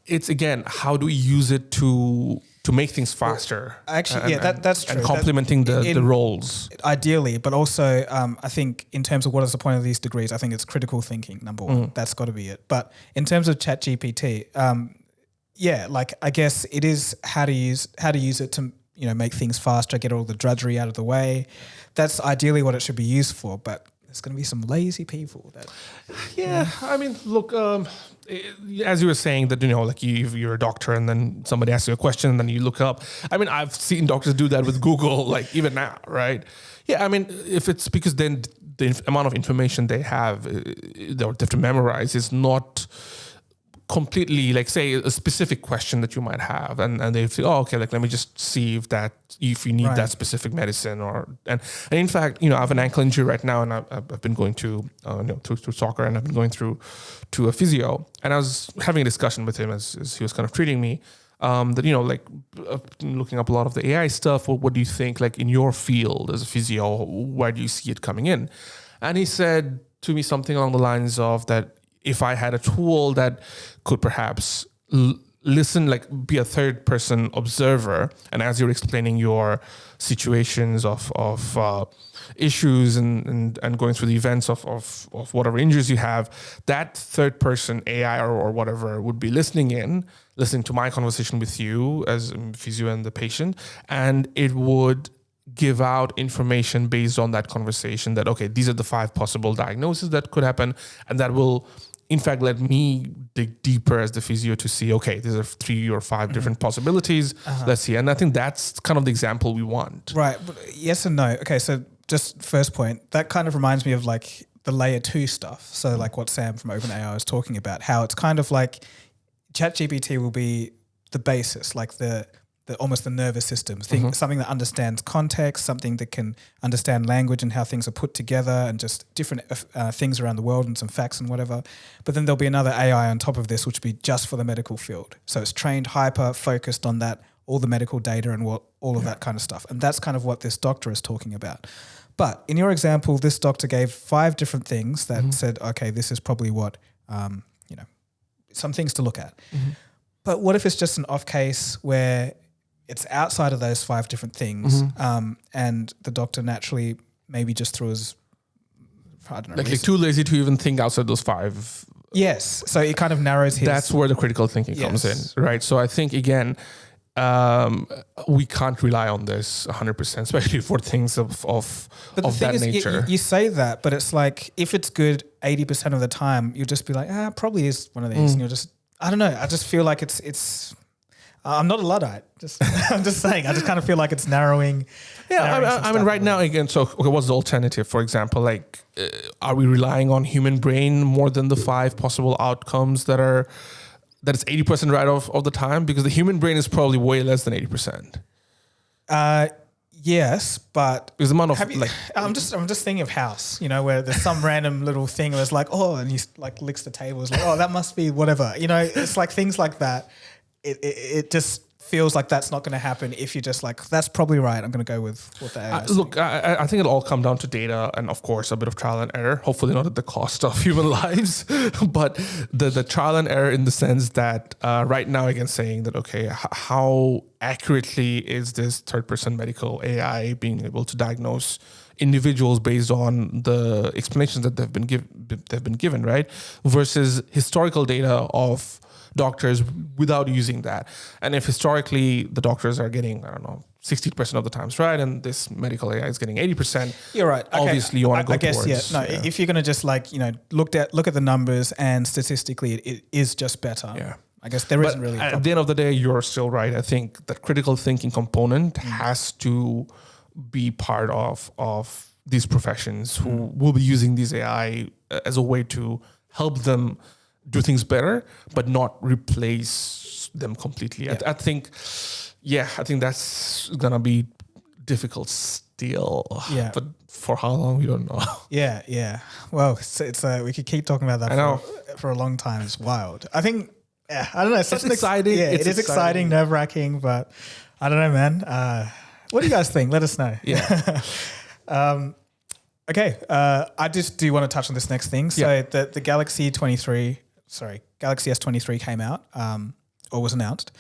it's, again, how do we use it to make things faster? Actually, that's true. And complementing the roles. Ideally, but also I think in terms of what is the point of these degrees, I think it's critical thinking, number one. That's got to be it. But in terms of ChatGPT, I guess it is how to use it to make things faster, get all the drudgery out of the way. That's ideally what it should be used for, but there's going to be some lazy people that... Yeah, I mean, look, as you were saying that, like you're a doctor and then somebody asks you a question and then you look up. I mean, I've seen doctors do that with Google, like even now, right? Yeah, I mean, if it's because then the amount of information they have to memorize is not completely, like, say, a specific question that you might have, and they say, oh, okay, like, let me just see if you need that specific medicine, and in fact, I have an ankle injury right now, and I've been going to through soccer, and I've been going to a physio, and I was having a discussion with him as he was kind of treating me, that looking up a lot of the AI stuff. What do you think, like, in your field as a physio, where do you see it coming in? And he said to me something along the lines of that, if I had a tool that could perhaps listen, like be a third person observer, and as you're explaining your situations of issues and going through the events of whatever injuries you have, that third person AI or whatever would be listening to my conversation with you as a physio and the patient, and it would give out information based on that conversation that, okay, these are the 5 possible diagnoses that could happen, and that will in fact let me dig deeper as the physio to see, okay, these are 3 or 5 different possibilities. Let's see. And I think that's kind of the example we want. Right. Yes and no. Okay, so just first point, that kind of reminds me of like the layer 2 stuff. So like what Sam from OpenAI was talking about, how it's kind of like ChatGPT will be the basis, like the almost the nervous system, something that understands context, something that can understand language and how things are put together and just different things around the world and some facts and whatever. But then there'll be another AI on top of this, which will be just for the medical field. So it's trained, hyper focused on that, all the medical data and all of that kind of stuff. And that's kind of what this doctor is talking about. But in your example, this doctor gave 5 different things that said, okay, this is probably what some things to look at. But what if it's just an off case where it's outside of those 5 different things, and the doctor naturally maybe just threw his, I don't know, like too lazy to even think outside those 5. Yes, so it kind of narrows his. That's where the critical thinking comes in, right? So I think again, we can't rely on this 100%, especially for things of that nature. You say that, but it's like if it's good 80% of the time, you'll just be like, probably is one of these, and you'll just, I don't know. I just feel like it's. I'm not a Luddite. I'm just saying. I just kind of feel like it's narrowing. Yeah, I mean, right now again. So, okay, what's the alternative? For example, like, are we relying on human brain more than the 5 possible outcomes that it's 80% right of the time? Because the human brain is probably way less than 80%. Yes, but because the amount of I'm just thinking of House, where there's some random little thing where it's like, and he like licks the table. It's like, that must be whatever. It's like things like that. It just feels like that's not going to happen if you're just like, that's probably right. I'm going to go with what the AI is. Look, I think it'll all come down to data and, of course, a bit of trial and error. Hopefully not at the cost of human lives, but the trial and error in the sense that right now, again, saying that, okay, how accurately is this third-person medical AI being able to diagnose individuals based on the explanations that they've been given, right? Versus historical data of doctors without using that. And if historically the doctors are getting, 60% of the times right, and this medical AI is getting 80%, you're right. Obviously, you want to go towards. If you're going to just look at the numbers and statistically it is just better. Yeah. I guess there isn't really. At the end of the day, you're still right. I think that critical thinking component has to be part of these professions who will be using these AI as a way to help them do things better, but not replace them completely. Yeah. I think that's gonna be difficult still. Yeah. But for how long, we don't know. Yeah. Well, it's we could keep talking about that for a long time. It's wild. I think, I don't know. It's exciting. Yeah, it is exciting, nerve-wracking, but I don't know, man. What do you guys think? Let us know. Yeah. Okay. I just do want to touch on this next thing. So the Galaxy S23 came out, or was announced,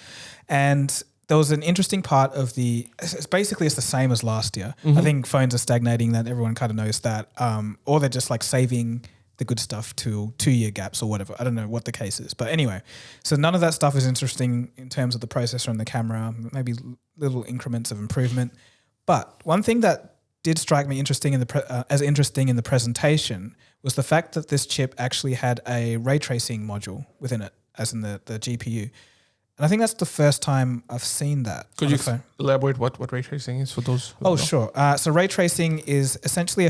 and there was an interesting part of it's the same as last year. I think phones are stagnating, that everyone kind of knows that, or they're just like saving the good stuff to 2-year gaps or whatever. I don't know what the case is, but anyway, so none of that stuff is interesting in terms of the processor and the camera, maybe little increments of improvement. But one thing that did strike me interesting in the presentation was the fact that this chip actually had a ray tracing module within it, as in the GPU. And I think that's the first time I've seen that. Could you elaborate what ray tracing is for those? Oh, sure. So ray tracing is essentially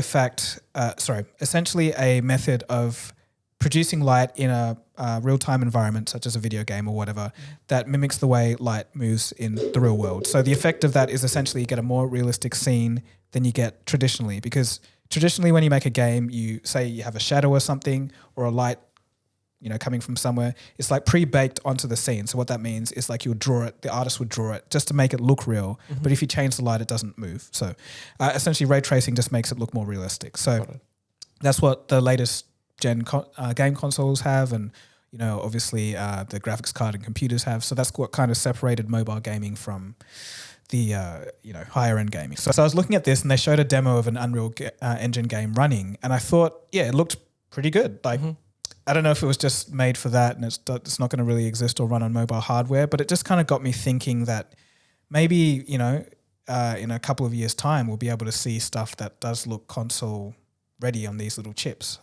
a method of producing light in a real-time environment, such as a video game or whatever, that mimics the way light moves in the real world. So the effect of that is essentially you get a more realistic scene than you get traditionally, because traditionally when you make a game, you say you have a shadow or something or a light, coming from somewhere, it's like pre-baked onto the scene. So what that means is like the artist would draw it just to make it look real. But if you change the light, it doesn't move. So essentially ray tracing just makes it look more realistic. So that's what the latest gen game consoles have, and obviously the graphics card and computers have. So that's what kind of separated mobile gaming from the higher end gaming. So I was looking at this and they showed a demo of an Unreal Engine game running, and I thought, it looked pretty good. Like I don't know if it was just made for that and it's not going to really exist or run on mobile hardware, but it just kind of got me thinking that maybe in a couple of years' time we'll be able to see stuff that does look console ready on these little chips.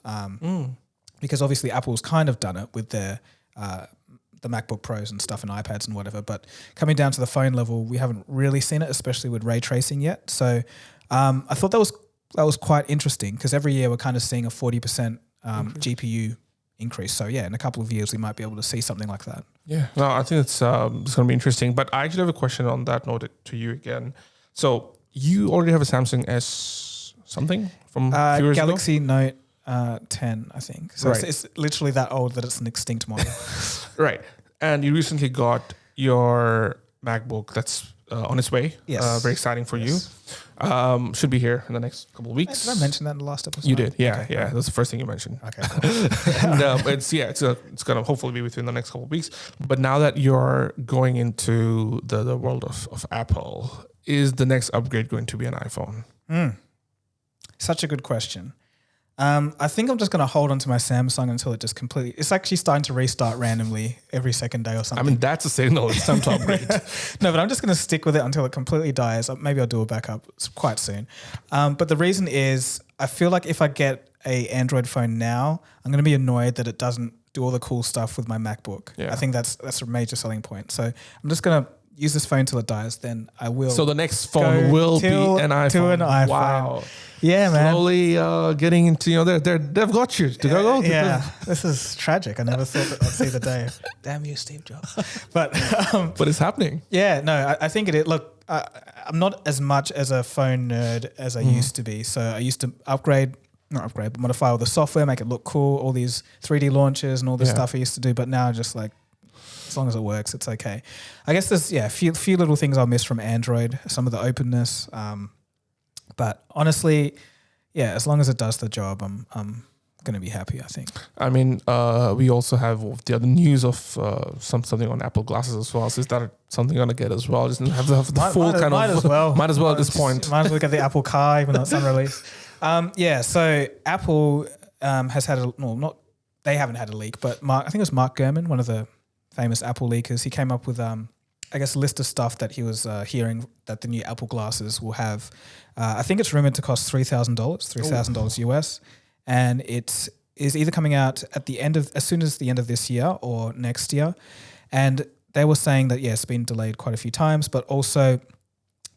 Because obviously Apple's kind of done it with their the MacBook Pros and stuff and iPads and whatever, but coming down to the phone level, we haven't really seen it, especially with ray tracing yet. So I thought that was quite interesting, because every year we're kind of seeing a 40% GPU increase. So in a couple of years we might be able to see something like that. Yeah, no, I think it's going to be interesting. But I actually have a question on that note to you again. So you already have a Samsung S something from a few years Galaxy ago? Note 10, I think. So it's literally that old that it's an extinct model. Right. And you recently got your MacBook that's on its way. Yes. Very exciting for you. Should be here in the next couple of weeks. Did I mention that in the last episode? You did, yeah, Okay. yeah. That's the first thing you mentioned. Okay, cool. And it's gonna hopefully be within the next couple of weeks. But now that you're going into the world of Apple, is the next upgrade going to be an iPhone? Such a good question. I think I'm just going to hold on to my Samsung until it just completely... It's actually starting to restart randomly every second day or something. I mean, that's a signal. It's time to upgrade. No, but I'm just going to stick with it until it completely dies. Maybe I'll do a backup quite soon. But the reason is I feel like if I get a Android phone now, I'm going to be annoyed that it doesn't do all the cool stuff with my MacBook. Yeah. I think that's a major selling point. So I'm just going to use this phone till it dies. Then I will... So the next phone will be an iPhone. To an iPhone. Wow. Yeah, man. Slowly getting into, they've got you. Dagogo. Yeah, this is tragic. I never thought that I'd see the day. Damn you, Steve Jobs. But it's happening. Yeah, no, I think it. Look, I'm not as much as a phone nerd as I used to be. So I used to but modify all the software, make it look cool, all these 3D launchers and all this stuff I used to do. But now just like, as long as it works, it's okay. I guess there's a few little things I'll miss from Android. Some of the openness. But honestly, as long as it does the job, I'm going to be happy, I think. I mean, we also have the other news of something on Apple glasses as well. So is that something going to get as well? Just have the full kind of... Might as well at this point. Might as well get the Apple car, even though it's unreleased. So Apple has had they haven't had a leak, but I think it was Mark Gurman, one of the famous Apple leakers. He came up with... I guess a list of stuff that he was hearing that the new Apple glasses will have. I think it's rumored to cost $3,000 US, and it is either coming out as soon as the end of this year or next year. And they were saying that it's been delayed quite a few times, but also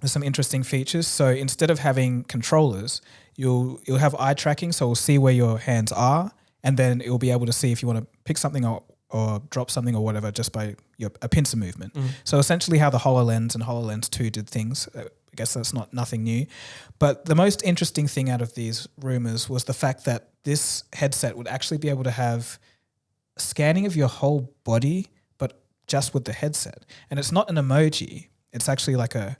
there's some interesting features. So instead of having controllers, you'll have eye tracking, so we'll see where your hands are, and then it will be able to see if you want to pick something up or drop something or whatever just by a pincer movement. So essentially how the HoloLens and HoloLens 2 did things, I guess that's nothing new. But the most interesting thing out of these rumors was the fact that this headset would actually be able to have scanning of your whole body, but just with the headset. And it's not an emoji. It's actually like a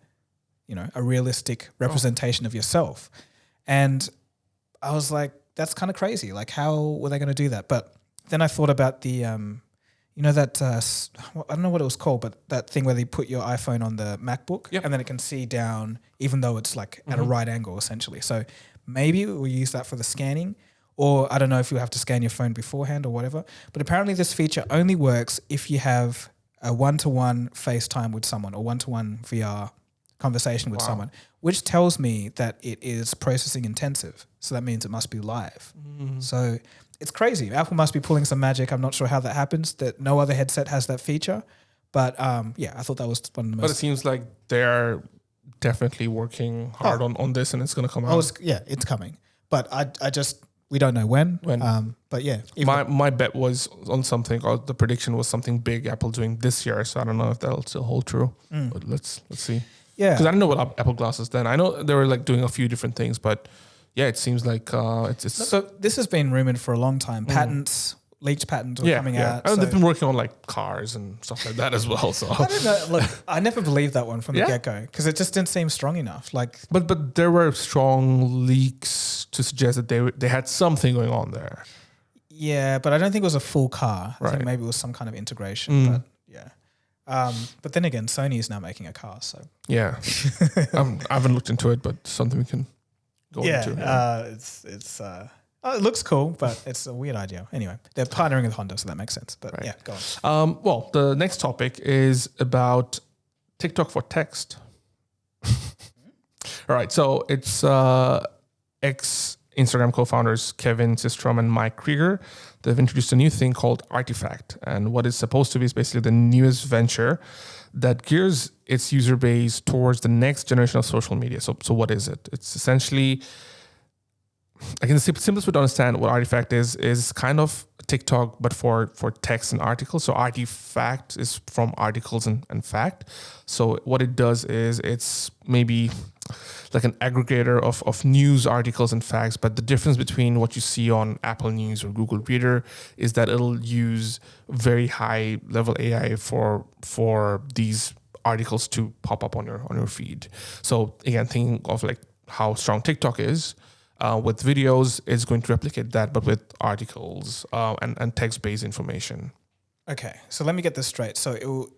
realistic representation of yourself. And I was like, that's kind of crazy. Like, how were they going to do that? But then I thought about the, I don't know what it was called, but that thing where they put your iPhone on the MacBook and then it can see down, even though it's like at a right angle, essentially. So maybe we'll use that for the scanning, or I don't know if you have to scan your phone beforehand or whatever. But apparently this feature only works if you have a one-to-one FaceTime with someone or one-to-one VR conversation with someone, which tells me that it is processing intensive. So that means it must be live. So it's crazy. Apple must be pulling some magic. I'm not sure how that happens, that no other headset has that feature. But I thought that was one of the most... But it seems like they're definitely working hard on this, and it's going to come out. It's coming. But we don't know when. But yeah. My bet was on something, or the prediction was something big Apple doing this year. So I don't know if that'll still hold true. But let's see. Yeah. Because I don't know what Apple glasses then. I know they were like doing a few different things, but yeah, it seems like it's... So this has been rumored for a long time. Leaked patents were coming out. And they've been working on like cars and stuff like that as well. So I don't know. Look, I never believed that one from the get-go because it just didn't seem strong enough. Like, but there were strong leaks to suggest that they had something going on there. Yeah, but I don't think it was a full car. I think maybe it was some kind of integration. But yeah. But then again, Sony is now making a car. So yeah, I haven't looked into it, but something we can go into. It looks cool, but it's a weird idea. Anyway, they're partnering with Honda, so that makes sense. But yeah, go on. Well, the next topic is about TikTok for text. All right, so it's ex-Instagram co-founders Kevin Systrom and Mike Krieger. They've introduced a new thing called Artifact, and what it's supposed to be is basically the newest venture that gears its user base towards the next generation of social media. So what is it? It's essentially... I guess the simplest way to understand what Artifact is kind of TikTok, but for text and articles. So Artifact is from articles and fact. So what it does is it's maybe like an aggregator of news articles and facts. But the difference between what you see on Apple News or Google Reader is that it'll use very high level AI for these articles to pop up on your feed. So again, thinking of like how strong TikTok is with videos, it's going to replicate that, but with articles and text-based information. Okay, so let me get this straight. So it will,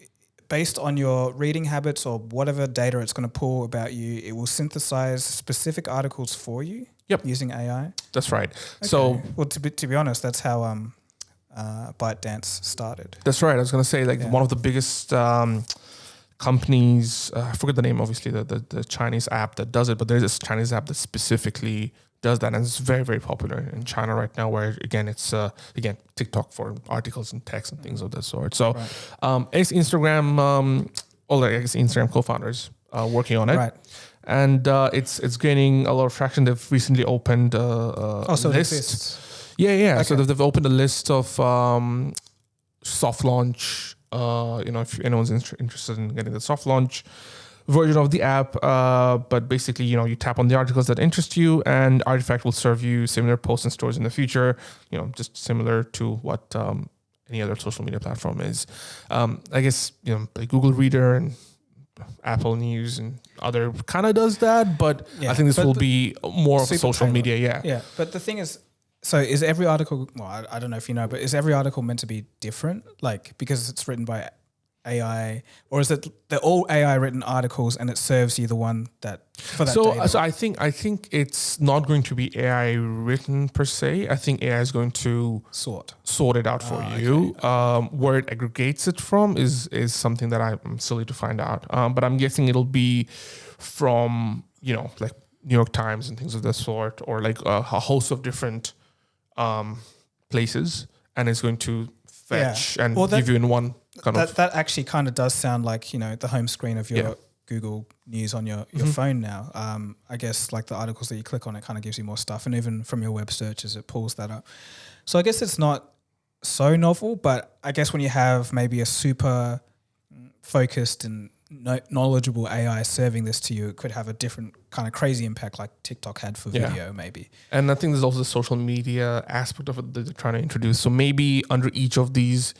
based on your reading habits or whatever data it's going to pull about you, it will synthesize specific articles for you. Yep. Using AI. That's right. Okay. So, well, to be honest, that's how ByteDance started. That's right. I was going to say one of the biggest companies. I forget the name, obviously, the Chinese app that does it, but there's this Chinese app that specifically does that, and it's very, very popular in China right now. Where again, it's TikTok for articles and text and things of that sort. So, Instagram, Instagram co-founders working on it. Right. And it's gaining a lot of traction. They've recently opened a list. Yeah. Okay. So they've opened a list of soft launch. If anyone's interested in getting the soft launch version of the app, but basically, you tap on the articles that interest you, and Artifact will serve you similar posts and stories in the future. Just similar to what any other social media platform is. I guess like Google Reader and Apple News and other kind of does that, but I think this will be more of a social media. Yeah. But the thing is, so is every article, well, I don't know if you know, but is every article meant to be different? Like, because it's written by AI, or is it they're all AI written articles and it serves you the one that for that data? So I think it's not going to be AI written per se. I think AI is going to sort it out for you. Okay. Where it aggregates it from is something that I'm silly to find out. But I'm guessing it'll be from like New York Times and things of that sort, or like a host of different places, and it's going to fetch and give you in one. That actually kind of does sound like the home screen of your Google News on your phone now. I guess like the articles that you click on, it kind of gives you more stuff, and even from your web searches, it pulls that up. So I guess it's not so novel, but I guess when you have maybe a super focused and knowledgeable AI serving this to you, it could have a different kind of crazy impact like TikTok had for video maybe. And I think there's also the social media aspect of it that they're trying to introduce. So maybe under each of these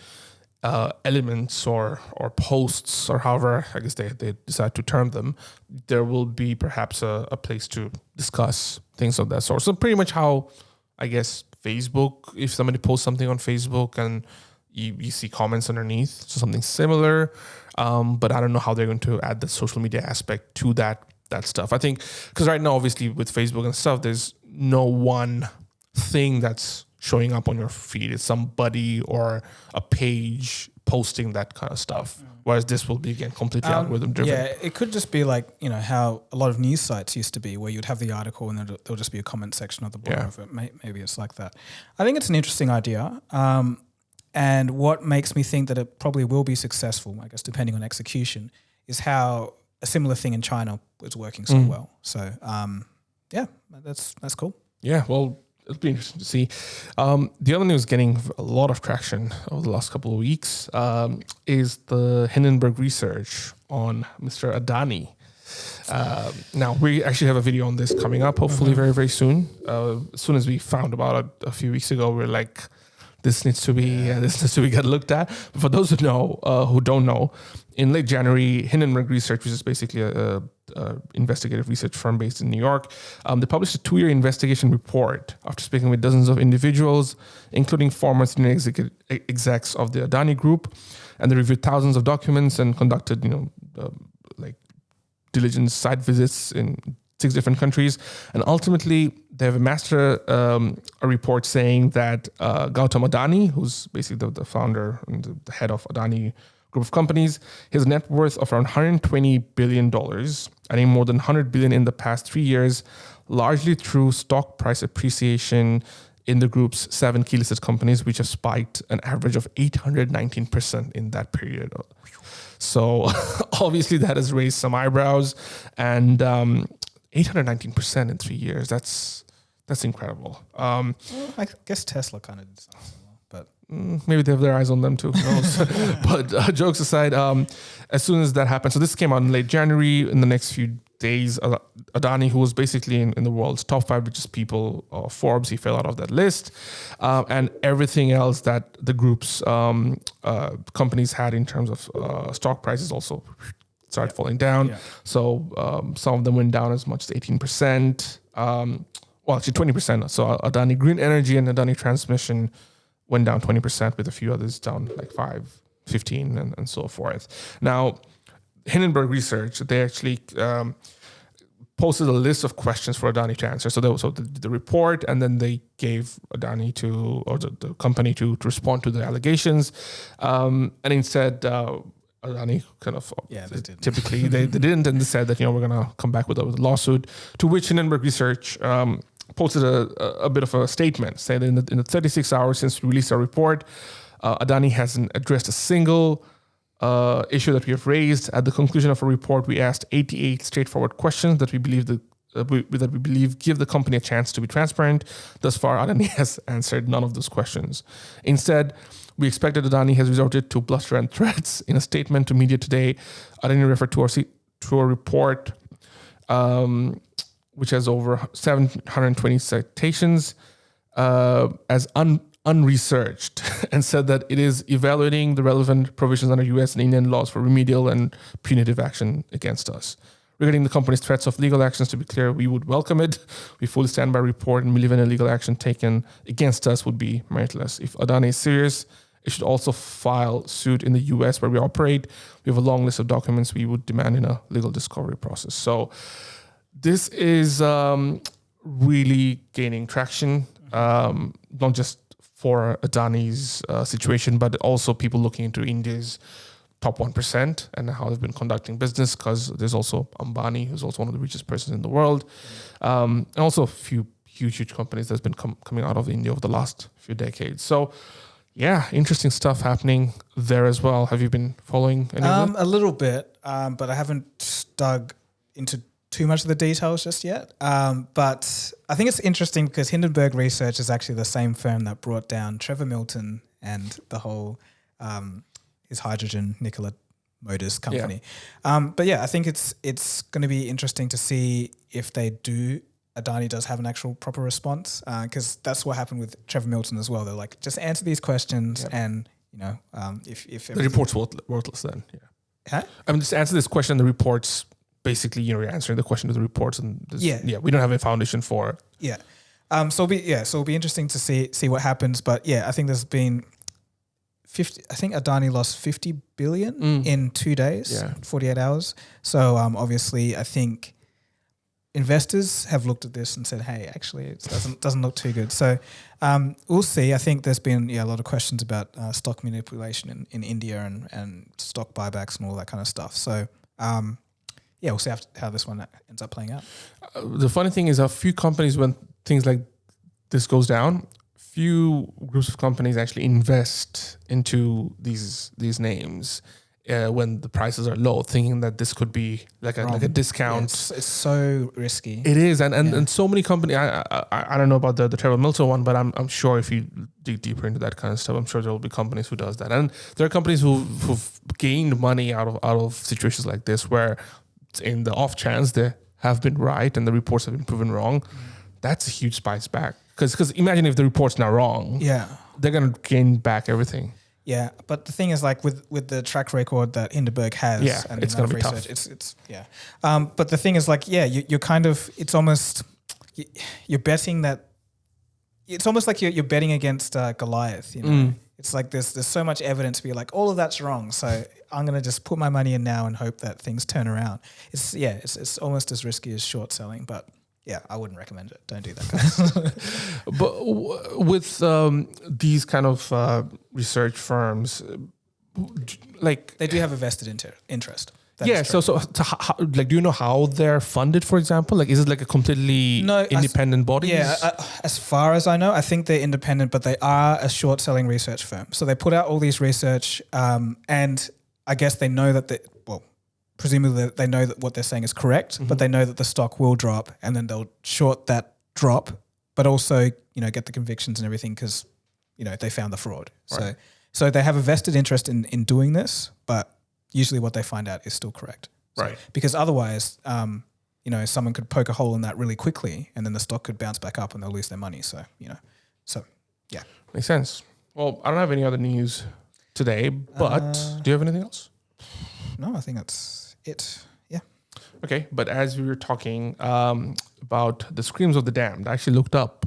elements or posts, or however I guess they decide to term them, there will be perhaps a place to discuss things of that sort. So pretty much how I guess Facebook, if somebody posts something on Facebook and you see comments underneath, so something similar, but I don't know how they're going to add the social media aspect to that stuff. I think because right now obviously with Facebook and stuff, there's no one thing that's showing up on your feed. It's somebody or a page posting that kind of stuff. Whereas this will be, again, completely algorithm driven. Yeah, it could just be like, how a lot of news sites used to be, where you'd have the article and there'll just be a comment section at the bottom of it. Maybe it's like that. I think it's an interesting idea. And what makes me think that it probably will be successful, I guess, depending on execution, is how a similar thing in China was working so well. So, that's cool. Yeah, well, it'll be interesting to see. The other news getting a lot of traction over the last couple of weeks is the Hindenburg research on Mr. Adani. Now, we actually have a video on this coming up, hopefully very, very soon. As soon as we found about it a few weeks ago, we're like, this needs to be get looked at. But for those who don't know, in late January, Hindenburg Research, which is basically a investigative research firm based in New York, they published a 2-year investigation report after speaking with dozens of individuals, including former senior execs of the Adani Group, and they reviewed thousands of documents and conducted, diligence site visits in 6 different countries, and ultimately they have amassed a report saying that Gautam Adani, who's basically the founder and the head of Adani Group of companies, his net worth of around $120 billion, adding more than $100 billion in the past 3 years, largely through stock price appreciation in the group's 7 key listed companies, which have spiked an average of 819% in that period. So obviously that has raised some eyebrows, and 819% in 3 years. That's incredible. I guess Tesla kind of did something, but maybe they have their eyes on them too. Who knows? But jokes aside, as soon as that happened, so this came out in late January. In the next few days, Adani, who was basically in the world's top 5 richest people, Forbes, he fell out of that list, and everything else that the group's companies had in terms of stock prices also started falling down. Yeah. So some of them went down as much as 18%. Well, actually 20%. So Adani Green Energy and Adani Transmission went down 20%, with a few others down like 5, 15, and so forth. Now, Hindenburg Research, they actually posted a list of questions for Adani to answer. So the report, and then they gave Adani the company to respond to the allegations. And instead, Adani kind of typically they didn't, and they said that we're going to come back with a lawsuit. To which Hindenburg Research posted a bit of a statement saying that in the 36 hours since we released our report, Adani hasn't addressed a single issue that we have raised. At the conclusion of our report, we asked 88 straightforward questions that we believe give the company a chance to be transparent. Thus far, Adani has answered none of those questions. Instead, we expect that Adani has resorted to bluster and threats. In a statement to media today, Adani referred to a report which has over 720 citations as unresearched, and said that it is evaluating the relevant provisions under US and Indian laws for remedial and punitive action against us. Regarding the company's threats of legal actions, to be clear, we would welcome it. We fully stand by report and believe any legal action taken against us would be meritless. If Adani is serious, it should also file suit in the US where we operate. We have a long list of documents we would demand in a legal discovery process. So this is really gaining traction, not just for Adani's situation, but also people looking into India's top 1% and how they've been conducting business, because there's also Ambani, who's also one of the richest persons in the world, and also a few huge companies that's been coming out of India over the last few decades. So, yeah, interesting stuff happening there as well. Have you been following any of it? A little bit, but I haven't dug into too much of the details just yet. But I think it's interesting because Hindenburg Research is actually the same firm that brought down Trevor Milton and the whole his hydrogen Nikola Motors company. Yeah. But yeah, I think it's going to be interesting to see if Adani does have an actual proper response, because that's what happened with Trevor Milton as well. They're like, just answer these questions, and if the report's worthless, then Huh? I mean, just answer this question. The report's basically you're answering the question to the reports, and we don't have a foundation for. Yeah. So it'll be interesting to see what happens. But yeah, I think there's been 50. I think Adani lost 50 billion in 2 days, 48 hours. So obviously, I think investors have looked at this and said, "Hey, actually, it doesn't look too good." So we'll see. I think there's been a lot of questions about stock manipulation in India and stock buybacks and all that kind of stuff. So we'll see how this one ends up playing out. The funny thing is, a few companies, when things like this goes down, few groups of companies actually invest into these names when the prices are low, thinking that this could be like a discount. Yeah, it's so risky. It is, and so many companies. I don't know about the Trevor Milton one, but I'm sure if you dig deeper into that kind of stuff, I'm sure there will be companies who does that, and there are companies who've gained money out of situations like this, where in the off chance they have been right and the reports have been proven wrong. That's a huge spice back, because imagine if the report's not wrong. Yeah, they're gonna gain back everything. Yeah, but the thing is, like with the track record that Hindenburg has, and it's going to be tough. It's but the thing is, like, you're kind of, it's almost, you're betting that, it's almost like you're betting against Goliath. It's like there's so much evidence to be like, all of that's wrong, so I'm gonna just put my money in now and hope that things turn around. It's almost as risky as short selling, but. Yeah, I wouldn't recommend it. Don't do that, guys. But with these kind of research firms, like they do have a vested interest. So how, like, do you know how they're funded? For example, like, is it like a completely independent body? Yeah, as far as I know, I think they're independent, but they are a short-selling research firm. So they put out all these research, and I guess they know that presumably they know that what they're saying is correct, but they know that the stock will drop, and then they'll short that drop, but also, get the convictions and everything because, they found the fraud. Right. So they have a vested interest in doing this, but usually what they find out is still correct. Right. Because otherwise, someone could poke a hole in that really quickly, and then the stock could bounce back up and they'll lose their money. So, yeah. Makes sense. Well, I don't have any other news today, but do you have anything else? No, I think that's it. Yeah. Okay, but as we were talking about the Screams of the Damned, I actually looked up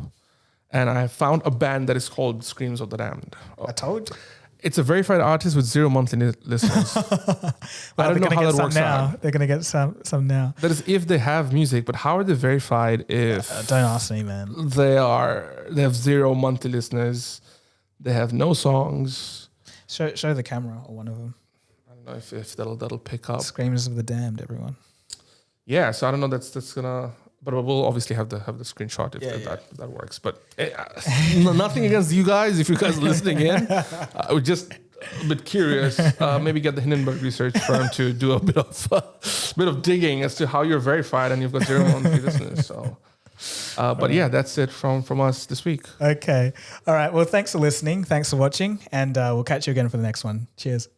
and I found a band that is called Screams of the Damned. I told you. It's a verified artist with 0 monthly listeners. I don't know how that works out. They're going to get some now. That is if they have music, but how are they verified if... don't ask me, man. They have 0 monthly listeners. They have no songs. Show the camera or one of them. I don't know if that'll pick up. Screamers of the Damned, everyone. Yeah, so I don't know. That's gonna... But we'll obviously have the screenshot if that works. But nothing against you guys. If you guys are listening in, I was just a bit curious. Maybe get the Hindenburg research firm to do a bit of digging as to how you're verified and you've got 0 monthly listeners. So, but yeah, that's it from us this week. Okay. All right. Well, thanks for listening. Thanks for watching, and we'll catch you again for the next one. Cheers.